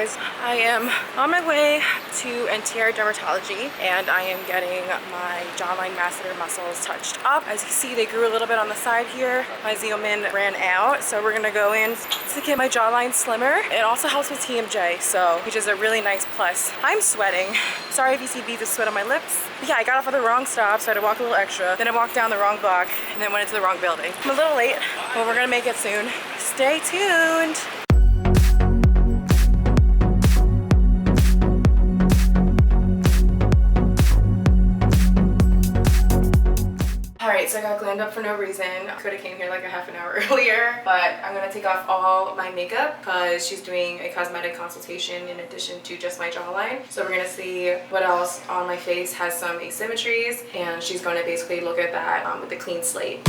guys, I am on my way to Entière Dermatology and I am getting my jawline masseter muscles touched up. As you see, they grew a little bit on the side here. My Xeomin ran out, so we're gonna go in to get my jawline slimmer. It also helps with TMJ, so which is a really nice plus. I'm sweating. Sorry if you see beads of sweat on my lips. But yeah, I got off at the wrong stop, so I had to walk a little extra. Then I walked down the wrong block and then went into the wrong building. I'm a little late, but we're gonna make it soon. Stay tuned. Alright, so I got glammed up for no reason. I could have came here like a half an hour earlier, but I'm gonna take off all my makeup because she's doing a cosmetic consultation in addition to just my jawline. So we're gonna see what else on my face has some asymmetries, and she's gonna basically look at that with a clean slate.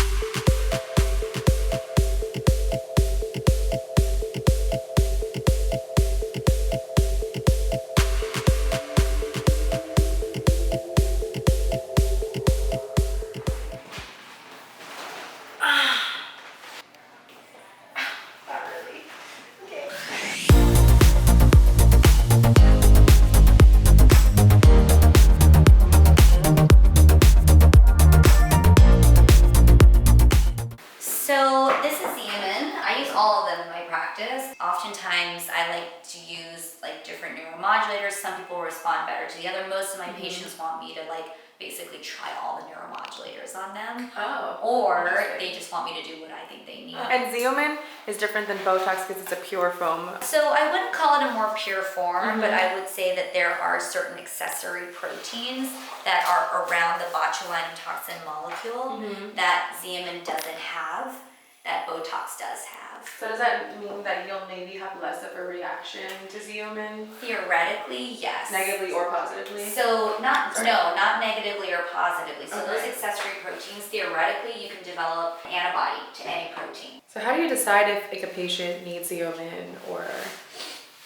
Oftentimes I like to use like different neuromodulators. Some people respond better to the other. Most of my patients want me to like basically try all the neuromodulators on them. Oh. Or they just want me to do what I think they need. And Xeomin is different than Botox because it's a pure foam. So I wouldn't call it a more pure form, but I would say that there are certain accessory proteins that are around the botulinum toxin molecule that Xeomin doesn't have, that Botox does have. So does that mean that you'll maybe have less of a reaction to Xeomin? Theoretically, yes. Negatively or positively? So not negatively or positively. So those accessory proteins, theoretically, you can develop antibody to any protein. So how do you decide if like a patient needs Xeomin or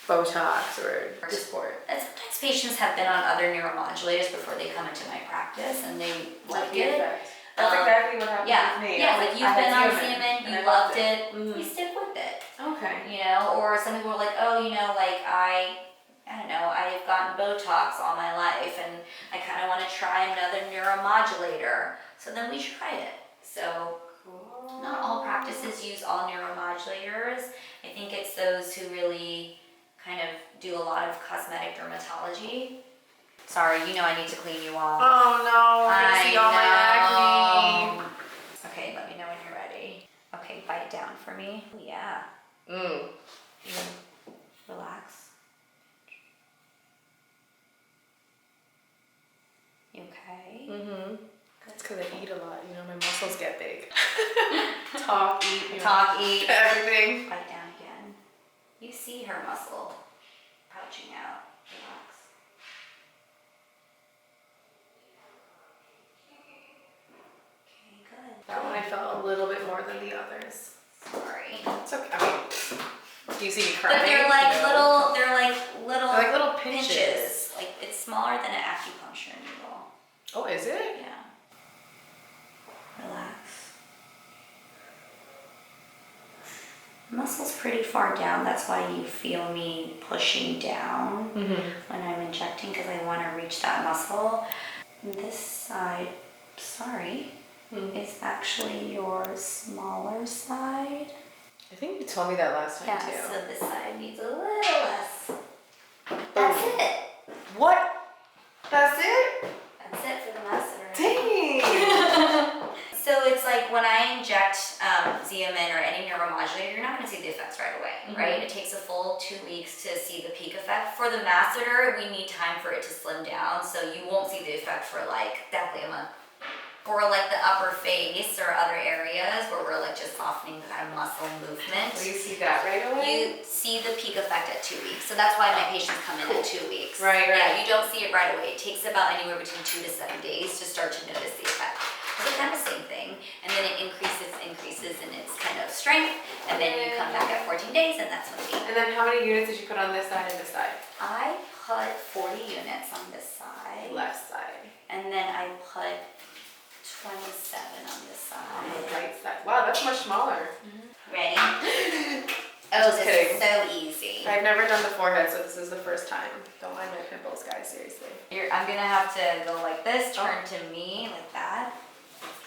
Botox or Dysport? Sometimes patients have been on other neuromodulators before they come into my practice and they like it. That's exactly what happened with me. Yeah, like you've been on Xeomin, you loved it, you stick with it. Okay. You know, or some people are like, oh, you know, like I don't know, I've gotten Botox all my life and I kind of want to try another neuromodulator. So then we try it. So not all practices use all neuromodulators. I think it's those who really kind of do a lot of cosmetic dermatology. Sorry, you know I need to clean you off. Oh no, I'm gonna see all my acne. Okay, let me know when you're ready. Okay, bite down for me. Yeah. Relax. You okay? It's because I eat a lot, you know, my muscles get big. Talk, eat, eat. Everything. Bite down again. You see her muscle pouching out. Relax. That one I felt a little bit more than the others. Sorry. It's okay. I mean, do you see me crying? But they're like little pinches. Like it's smaller than an acupuncture needle. Oh, is it? Yeah. Relax. Muscle's pretty far down. That's why you feel me pushing down when I'm injecting, because I want to reach that muscle. This side, sorry. Is actually your smaller side. I think you told me that last time too. Yeah, so this side needs a little less. That's it. What? That's it? That's it for the masseter. Dang! So it's like when I inject Xeomin or any neuromodulator, you're not going to see the effects right away, right? It takes a full 2 weeks to see the peak effect. For the masseter, we need time for it to slim down, so you won't see the effect for like exactly a month. Or like the upper face or other areas where we're like just softening the kind of muscle movement. Will you see that right away? You see the peak effect at 2 weeks. So that's why my patients come in at 2 weeks. Right. Yeah, you don't see it right away. It takes about anywhere between 2 to 7 days to start to notice the effect. So kind of same thing. And then it increases in its kind of strength. And then you come back at 14 days and that's when we. And then how many units did you put on this side and this side? I put 40 units on this side. Left side. And then I put 27 on this side. Right side. Wow, that's much smaller. Ready? Oh, this is so easy. I've never done the forehead, so this is the first time. Don't mind my pimples, guys, seriously. I'm gonna have to go like this, turn to me, like that.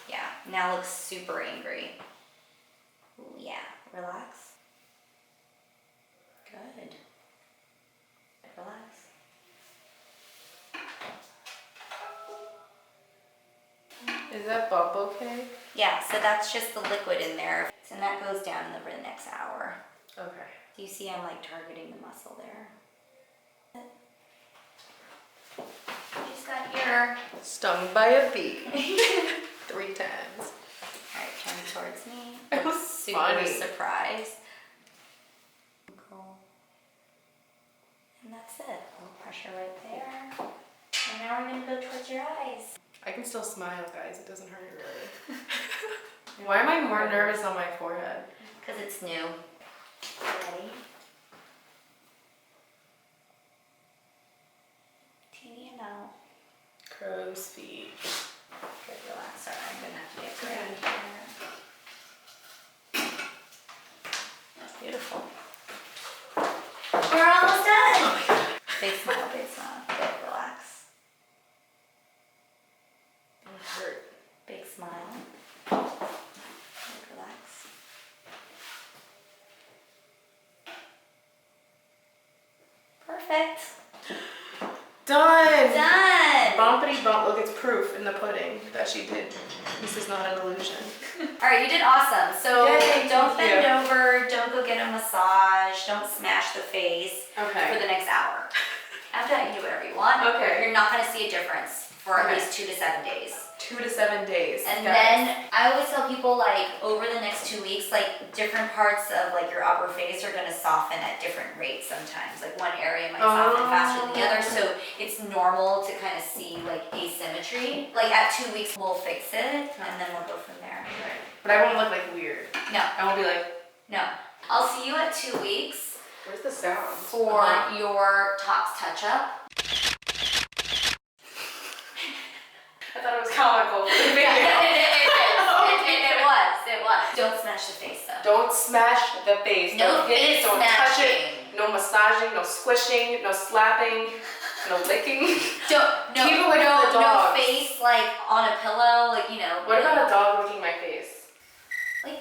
Yeah, now looks super angry. Ooh, yeah, relax. Good. Relax. Is that bump okay? Yeah, so that's just the liquid in there. And that goes down over the next hour. Okay. Do you see I'm like targeting the muscle there? You just got your... Stung by a bee. 3 times. Alright, turn towards me. It was Super funny. surprised. Cool. And that's it. A little pressure right there. And now we're gonna go towards your eyes. I can still smile, guys. It doesn't hurt really. Why am I more nervous on my forehead? Because it's new. Ready? Teeny and out. Crow's feet. Good, relax. Sorry, I'm gonna have to get ready here. That's beautiful. We're almost done! Oh my God. Big smile, big smile. Good, relax. It hurt. Big smile. Good, relax. Perfect. Done! Done! Bumpity bump. Look, it's proof in the pudding that she did. This is not an illusion. Alright, you did awesome. So Yay, don't thank bend you. over, don't go get a massage, don't smash the face for Okay. the next hour. After that, you can do whatever you want. Okay. You're not going to see a difference for at Okay. least 2 to 7 days. 2 to 7 days. And guys. then I always tell people like over the next 2 weeks, like different parts of like your upper face are gonna soften at different rates sometimes. Like one area might soften faster than the other. So it's normal to kind of see like asymmetry. Like at 2 weeks we'll fix it and then we'll go from there. Right. But I won't look like weird. No, I won't be like, no. I'll see you at 2 weeks where's the sound? for your tox touch up. I thought it was comical. It was. Don't smash the face though. Don't smash the face. No Don't hit face it. Don't touch smashing. it. No massaging. No squishing. No slapping. No licking. Keep it away from the no dogs. face like on a pillow, like you know. What about a dog licking my face? Like,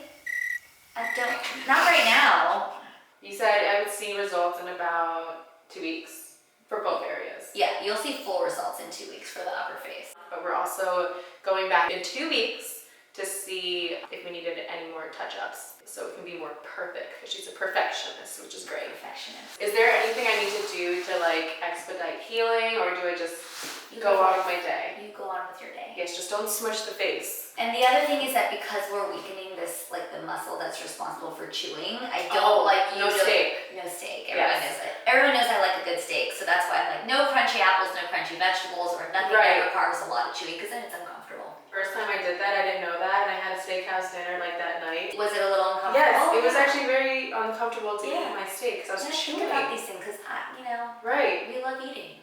I don't. Not right now. You said I would see results in about 2 weeks for both areas. Yeah, you'll see full results in 2 weeks for the upper face. But we're also going back in 2 weeks to see if we needed any more touch-ups so it can be more perfect, because she's a perfectionist, which is great. Perfectionist. Is there anything I need to do to like expedite healing, or do I just go on with my day? You go on with your day. Yes, just don't smush the face. And the other thing is that because we're weakening this, like the muscle that's responsible for chewing, I don't like you no to... steak. No steak. Everyone knows it. Everyone knows I like a good steak, so that's why I'm like, no crunchy apples, no crunchy vegetables, or nothing that requires a lot of chewing, because then it's uncomfortable. First time I did that, I didn't know that, and I had a steakhouse dinner like that night. Was it a little uncomfortable? Yes, it was actually very uncomfortable to eat my steak, because I was Think chewing. about these things, because you know, Right. we love eating.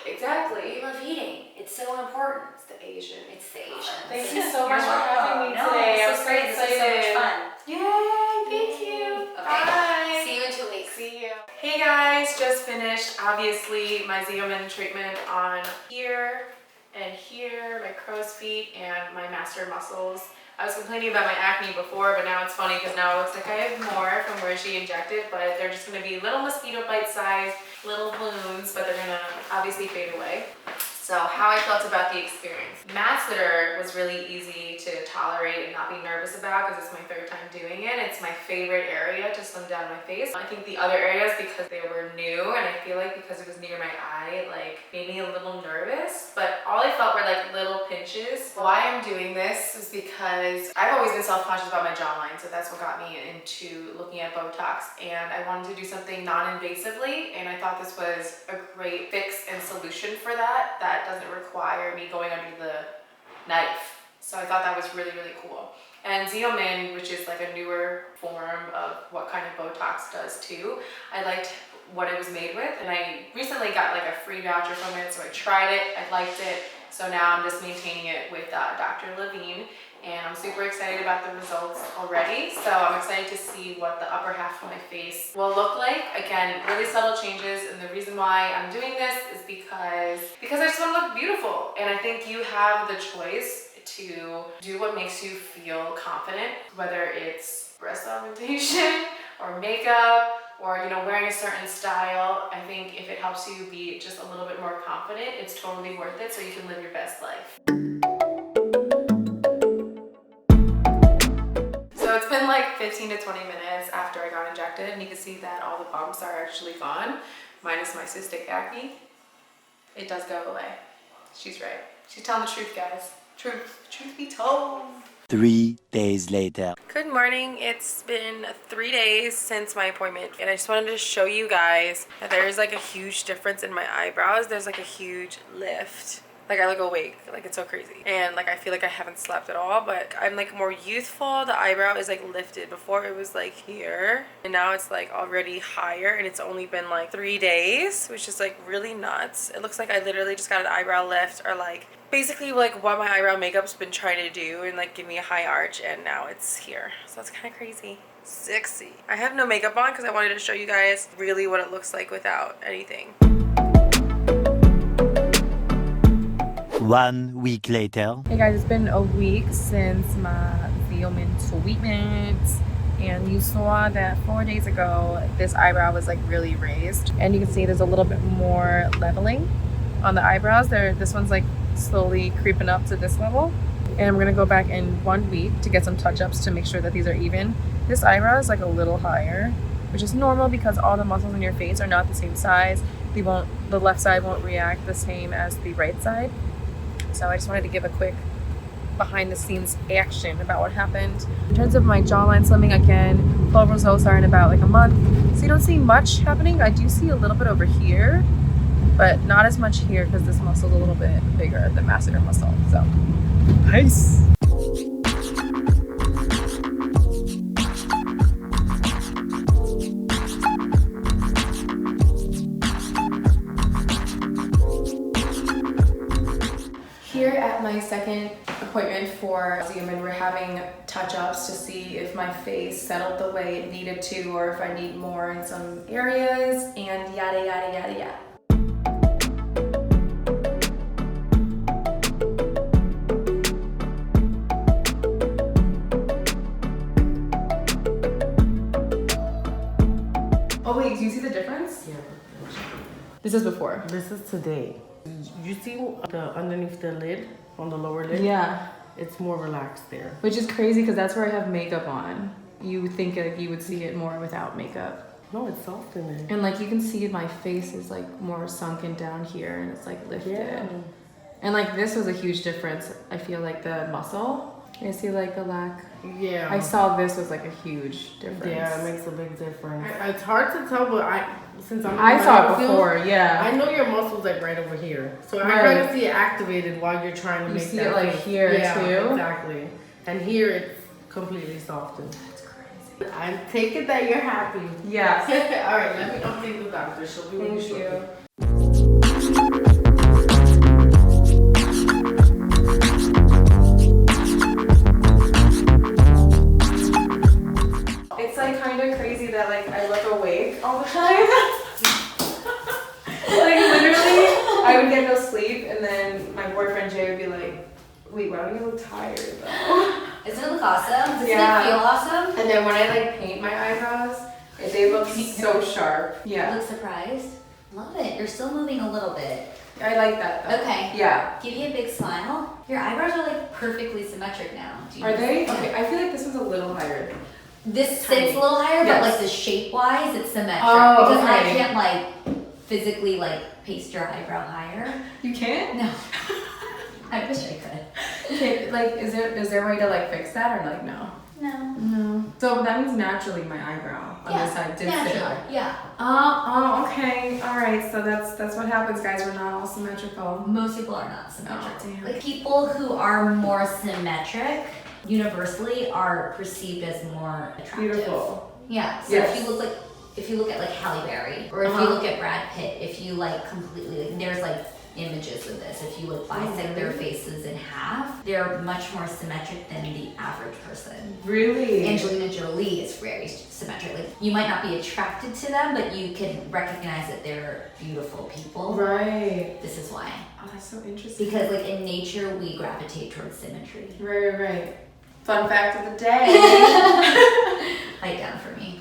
Exactly. We love eating. It's so important. It's the Asian. It's the Asians. Thank you so much for having me No, today. this was great. This was so much fun. Yay, thank you. Okay. Bye. See you in 2 weeks. See you. Hey guys, just finished obviously my Xeomin treatment on here and here, my crow's feet and my masseter muscles. I was complaining about my acne before, but now it's funny because now it looks like I have more from where she injected, but they're just going to be little mosquito bite sized little wounds, but they're going to obviously fade away. So how I felt about the experience. Masseter was really easy to tolerate and not be nervous about because it's my 3rd time doing it. It's my favorite area to slim down my face. I think the other areas, because they were new and I feel like because it was near my eye, it like made me a little nervous, but all I felt were like little pinches. Why I'm doing this is because I've always been self-conscious about my jawline, so that's what got me into looking at Botox, and I wanted to do something non-invasively, and I thought this was a great fix and solution for that doesn't require me going under the knife. So I thought that was really, really cool. And Xeomin, which is like a newer form of what kind of Botox does too, I liked what it was made with, and I recently got like a free voucher from it, so I tried it, I liked it, so now I'm just maintaining it with Dr. Levin, and I'm super excited about the results already. So I'm excited to see what the upper half of my face will look like. Again, really subtle changes, and the reason why I'm doing this is because I just want to look beautiful, and I think you have the choice to do what makes you feel confident, whether it's breast augmentation or makeup or, you know, wearing a certain style. I think if it helps you be just a little bit more confident, it's totally worth it so you can live your best life. So it's been like 15 to 20 minutes after I got injected, and you can see that all the bumps are actually gone, minus my cystic acne. It does go away. She's right. She's telling the truth, guys. Truth be told. 3 days later. Good morning. It's been 3 days since my appointment, and I just wanted to show you guys that there's like a huge difference in my eyebrows. There's like a huge lift. Like I look awake, like it's so crazy. And like I feel like I haven't slept at all, but I'm like more youthful. The eyebrow is like lifted. Before it was like here, and now it's like already higher, and it's only been like 3 days, which is like really nuts. It looks like I literally just got an eyebrow lift, or like basically like what my eyebrow makeup's been trying to do and like give me a high arch, and now it's here. So it's kind of crazy. Sexy. I have no makeup on because I wanted to show you guys really what it looks like without anything. 1 week later. Hey guys, it's been a week since my Xeomin treatment, and you saw that 4 days ago this eyebrow was like really raised, and you can see there's a little bit more leveling on the eyebrows. This one's like slowly creeping up to this level, and I'm gonna go back in 1 week to get some touch-ups to make sure that these are even. This eyebrow is like a little higher, which is normal because all the muscles in your face are not the same size. The left side won't react the same as the right side. So I just wanted to give a quick behind the scenes action about what happened. In terms of my jawline slimming, again, full results are in about like a month. So you don't see much happening. I do see a little bit over here, but not as much here because this muscle is a little bit bigger, the masseter muscle. So, peace. Here at my second appointment for Xeomin, we're having touch-ups to see if my face settled the way it needed to, or if I need more in some areas, and yada yada yada yada. Oh wait, do you see the difference? Yeah. This is before. This is today. You see the underneath the lid, on the lower lid? Yeah. It's more relaxed there. Which is crazy because that's where I have makeup on. You would think like you would see it more without makeup. No, it's soft in there. And like you can see my face is like more sunken down here, and it's like lifted. Yeah. And like this was a huge difference. I feel like the muscle. You see like the lack. Yeah. I saw this was like a huge difference. Yeah, it makes a big difference. It's hard to tell, but since I'm I saw it field, before, yeah. I know your muscle's like right over here. So I Right. kind of see it activated while you're trying to You make see that it like face. here too? Exactly. And here it's completely softened. That's crazy. I take it that you're happy. Yes. All right, let me update the doctor. She'll be with you Thank shortly. you. It's like kind of crazy that like I look awake all the time. Like literally, I would get no sleep, and then my boyfriend Jay would be like, "Wait, why don't you look tired though?" Doesn't it look awesome? Does Yeah. it feel awesome? And then when I like paint my eyebrows, they look so sharp. You Yeah, look surprised? Love it. You're still moving a little bit. I like that though. Okay. Yeah. Give you a big smile. Your eyebrows are like perfectly symmetric now. Do you Are they? Yeah. Okay, I feel like this one's a little higher. This Tiny. sits a little higher, Yes. but like the shape-wise, it's symmetric. Oh, because I okay. can't like physically like paste your eyebrow higher. You can't? No. I wish I could. Okay, like is there a way to like fix that, or like no? No. No. So that means naturally my eyebrow on this side did sit. natural. Yeah. Oh, okay. All right. So that's what happens, guys. We're not all symmetrical. Most people are not symmetric. Oh, damn. Like people who are more symmetric universally are perceived as more attractive. Beautiful. Yeah. So Yes. if you look at like Halle Berry, or if you look at Brad Pitt, if you like completely like there's like images of this. If you would bisect their faces in half, they're much more symmetric than the average person. Really? Angelina Jolie is very symmetric. Like, you might not be attracted to them, but you can recognize that they're beautiful people. Right. This is why. Oh, that's so interesting. Because like in nature, we gravitate towards symmetry. Right. Fun fact of the day. Write down for me.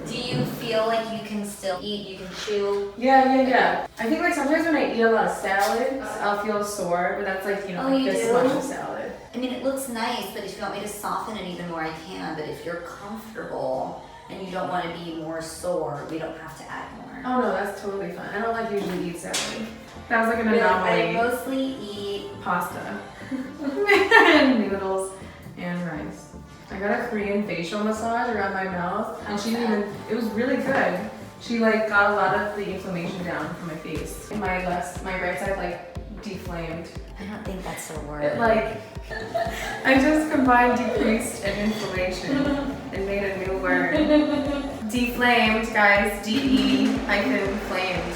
Do you feel like you can still eat, you can chew? Yeah. I think like sometimes when I eat a lot of salads, I'll feel sore, but that's like, Oh, like you this do? much of salad. I mean, it looks nice, but if you want me to soften it even more, I can. But if you're comfortable and you don't want to be more sore, we don't have to add more. Oh no, that's totally fine. I don't like usually eat salad. That was like an Really, anomaly. I mostly eat Pasta. And noodles and rice. I got a Korean facial massage around my mouth, and it was really good. She like got a lot of the inflammation down from my face. My right side like deflamed. I don't think that's a word. It like, I just combined decreased and inflammation and made a new word. Deflamed, guys, DE-flamed.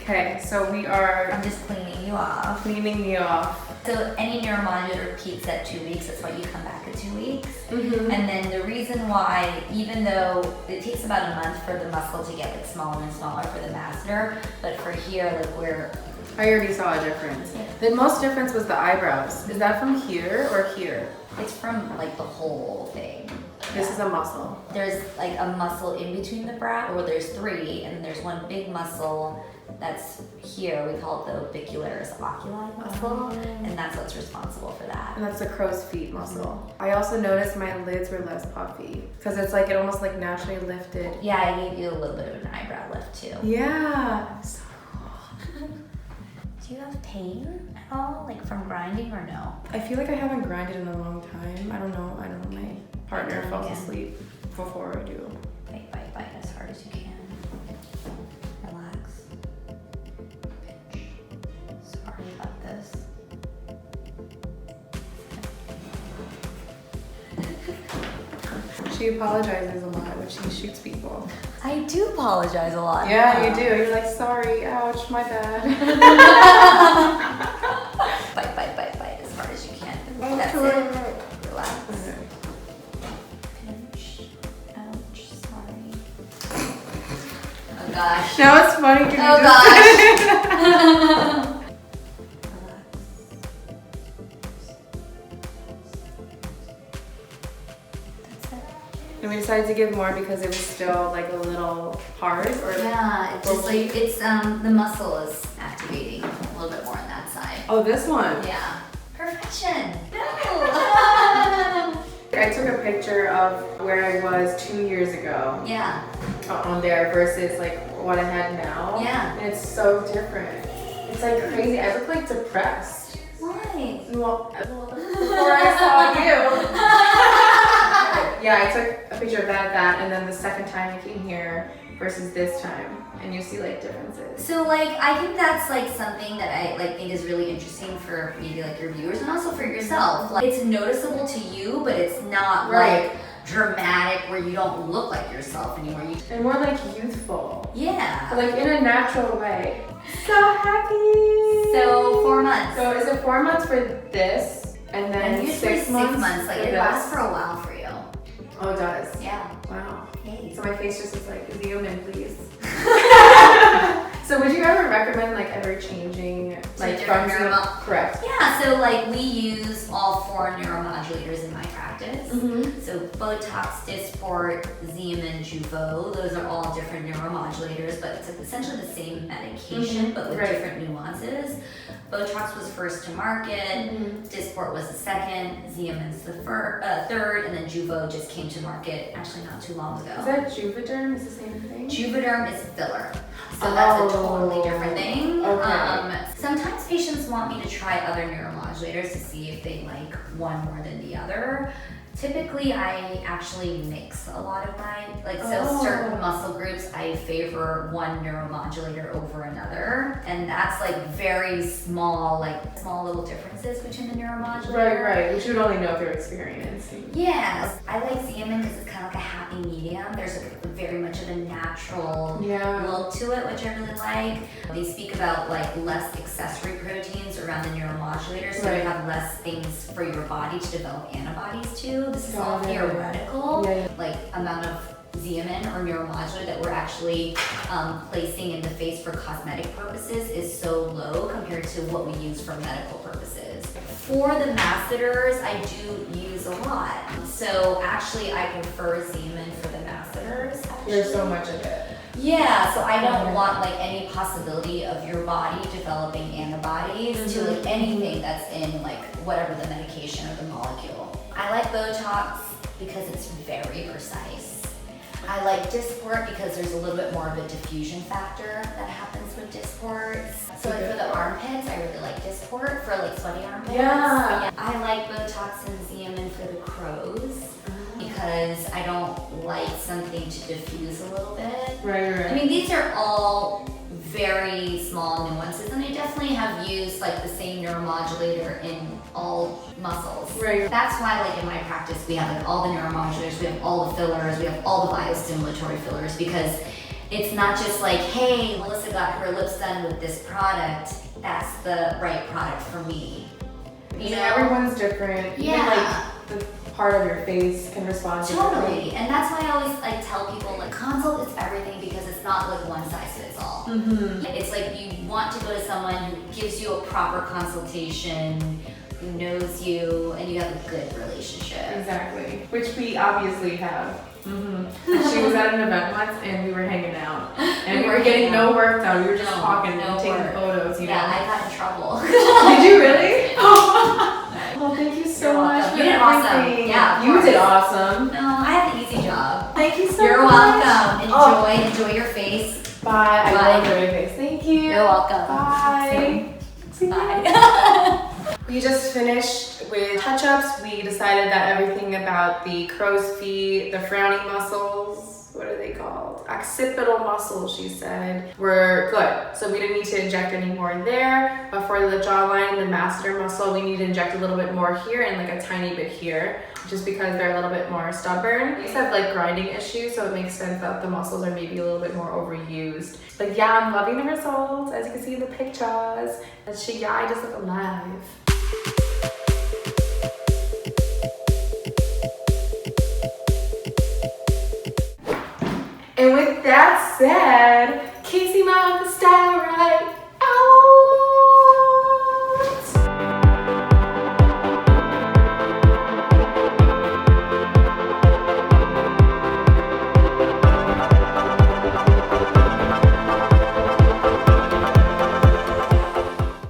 Okay, so we are I'm just cleaning you off. cleaning me off. So any neuromodulator peaks at 2 weeks, that's why you come back at 2 weeks. Mm-hmm. And then the reason why, even though it takes about a month for the muscle to get like smaller and smaller for the masseter, but for here, like I already saw a difference. The most difference was the eyebrows. Is that from here or here? it's from like the whole thing. This is a muscle. There's like a muscle in between the brow, or there's 3, and then there's one big muscle that's here. We call it the orbicularis oculi muscle, and that's what's responsible for that. And that's the crow's feet muscle. I also noticed my lids were less puffy because it's like it almost like naturally lifted. Yeah, I gave you a little bit of an eyebrow lift too. Yeah. So cool. Do you have pain at all, like from grinding or no? I feel like I haven't grinded in a long time. I don't know. My partner falls Again. asleep before I do. Bite as hard as you can. Relax. Pinch. Sorry about this. She apologizes a lot when she shoots people. I do apologize a lot. Yeah, you do. You're like, sorry, ouch, my bad. Bite as hard as you can. Oh, That's sure. it. Relax. Okay. Pinch. Ouch. Sorry. Oh gosh. Now it's funny. Can Oh you just- gosh. Relax. That's it. And we decided to give more because it was still like a little hard. Or Yeah, it's just like it's the muscle is activating a little bit more on that side. Oh, this one. Yeah. Perfection. No. I took a picture of where I was 2 years ago Yeah. on there versus like what I had now. Yeah. And it's so different. It's like crazy. I look like depressed. Why? Well, before I saw you. Yeah, I took a picture of that, and then the second time I came here versus this time, and you see like differences. So like I think that's like something that I like think is really interesting for maybe like your viewers and also for yourself. Like it's noticeable to you, but it's not Right. like dramatic where you don't look like yourself anymore. And more like youthful. Yeah. But like in a natural way. So happy! So 4 months. So is it 4 months for this, and then And usually 6 months? Like for it this? lasts for a while for you. Oh, it does? Yeah. Wow. Hey. So my face just is like, Xeomin, please. So would you ever recommend like ever changing like different from neuro- Correct. Yeah, so like we use all 4 neuromodulators in my practice. Mm-hmm. So Botox, Dysport, Xeomin, Jeuveau, those are all different neuromodulators, but it's essentially the same medication, but with Right. different nuances. Botox was first to market, Dysport was the second, Xeomin's the third, and then Jeuveau just came to market actually not too long ago. Is that Juvederm? Is the same thing? Juvederm is filler. So that's a totally different thing. Okay. Sometimes patients want me to try other neuromodulators to see if they like one more than the other. Typically, I actually mix a lot of my, certain muscle groups, I favor one neuromodulator over another. And that's like very small, little differences between the neuromodulator. Right, which you would only know through experience. Yes, I like Xeomin because it's kind of like a happy medium. There's a very very much of a natural Yeah. look to it, which I really like. They speak about like less accessory proteins around the neuromodulators, so you Right. have less things for your body to develop antibodies to. This is all Got it. theoretical, Yeah. like amount of Xeomin or neuromodulator that we're actually placing in the face for cosmetic purposes is so low compared to what we use for medical purposes. For the masseters, I do use a lot. So actually, I prefer Xeomin for the masseters. There's so much of it. Yeah, so I don't want like any possibility of your body developing antibodies to like anything that's in like whatever the medication or the molecule. I like Botox because it's very precise. I like Dysport because there's a little bit more of a diffusion factor that happens with Dysports. So like for the armpits, I really like Dysport for like sweaty armpits. Yeah. I like Botox and Xeomin for the crows because I don't like something to diffuse a little bit. Right. I mean, these are all very small nuances, and I definitely have used like the same neuromodulator in all muscles. Right. That's why, like in my practice, we have like all the neuromodulators, we have all the fillers, we have all the biostimulatory fillers, because it's not just like, hey, Melissa got her lips done with this product, that's the right product for me. You know? Everyone's different. Yeah. Even like the part of your face can respond differently. Totally, and that's why I always like tell people like consult is everything, because it's not like one size fits all. It's like you want to go to someone who gives you a proper consultation, who knows you, and you have a good relationship. Exactly. Which we obviously have. She was at an event once and we were hanging out. And we were getting no work done. We were just talking and taking photos, you know. Yeah, I got in trouble. Did you really? Well, thank you so You're much welcome. for You did awesome. everything. Yeah, of You did course. awesome. No, I had the easy job. Thank you so You're much. welcome. Enjoy your face. Bye. I Bye. love your face. Thank you. You're welcome. Bye. See you. Bye. We just finished with touch-ups. We decided that everything about the crow's feet, the frowning muscles, what are they called? Occipital muscles, she said, were good. So we didn't need to inject any more there. But for the jawline and the masseter muscle, we need to inject a little bit more here and like a tiny bit here, just because they're a little bit more stubborn. They have like grinding issues, so it makes sense that the muscles are maybe a little bit more overused. But yeah, I'm loving the results, as you can see in the pictures. And I just look alive. And with that said, Kasey Mom, the style.